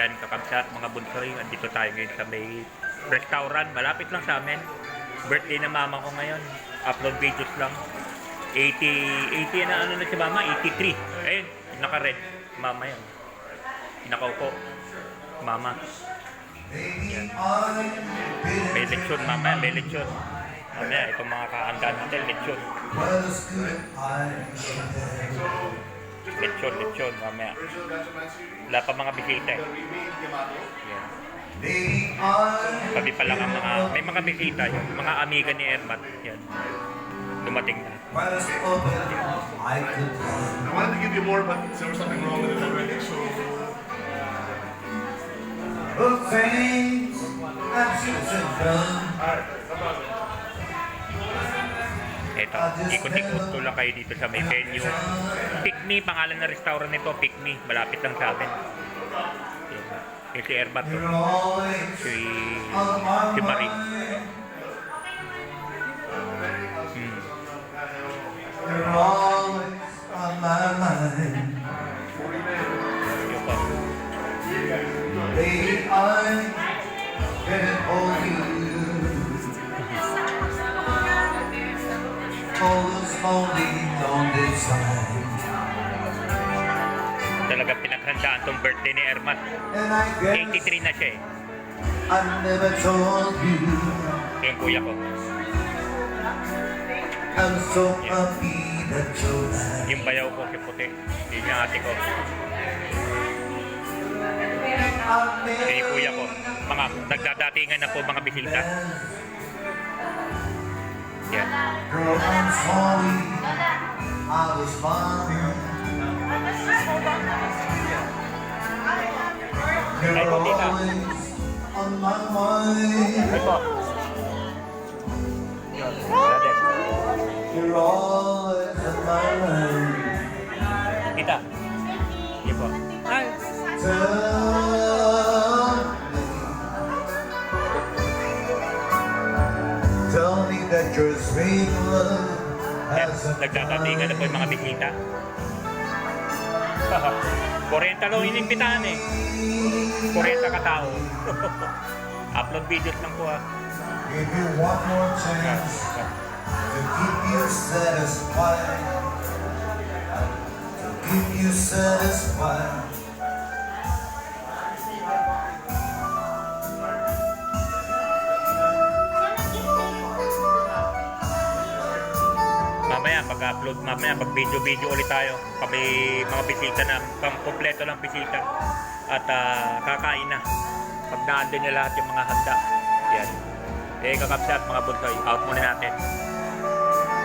Yan, kakabsat, mga bunsoy. Andito tayo ngayon sa may restaurant. Malapit lang sa amin. Birthday ng mama ko ngayon. Upload videos lang. 80 na ano na si mama? 83. Ayun, naka-red. Mama yan. Nakaupo. Mama. Yan. May lechon, mama. May lechon. Mamaya, itong mga kakanda natin, lechon. Lechon, mamaya. Wala pa mga bisita. Yan. Sabi pa lang ang may mga bisita, yung mga amiga ni Ermat. Yan. Dumating na. I wanted to give you more, but there was something wrong with it already, so... Eto, ikot-ikot ko lang kayo dito sa may venue. Pick Me, pangalan ng restaurant nito, Pick Me. Malapit lang sa amin. Yung si Ermat to. Si Marie. You're always on my mind. Yung pa. Baby, I can't hold you. Always holding on this side. Talagang pinaghandaan tong birthday ni Ermat. And I guess 83 na siya eh. I never told you. Yung kuya ko. I'm so happy that you're there. Yung bayaw ko, si puti. Yun yung ate ko. Yung kuya ko. Mga nagdadatingan na po mga bisita. Yan. Girl, I'm sorry. I was fine. Ay, You're po, tita. always on my mind. Ay po. Yan. Brother. You're always on my mind. Tita. Yan po. Ay. Tell me that your sweet love Yan. has a Nagdadatingan na po yung mga bisita. 40 lang inimbitahan eh. 40 katao. Upload videos lang po ah. Give you one more chance to keep you satisfied. To keep you satisfied. Mamaya pag-upload, mamaya pag video ulit tayo. Kami mga bisita na, kompleto lang bisita. At kakain na. Pag naandun niya lahat yung mga handa. Yan. Kakapsat mga buntoy, out muna natin.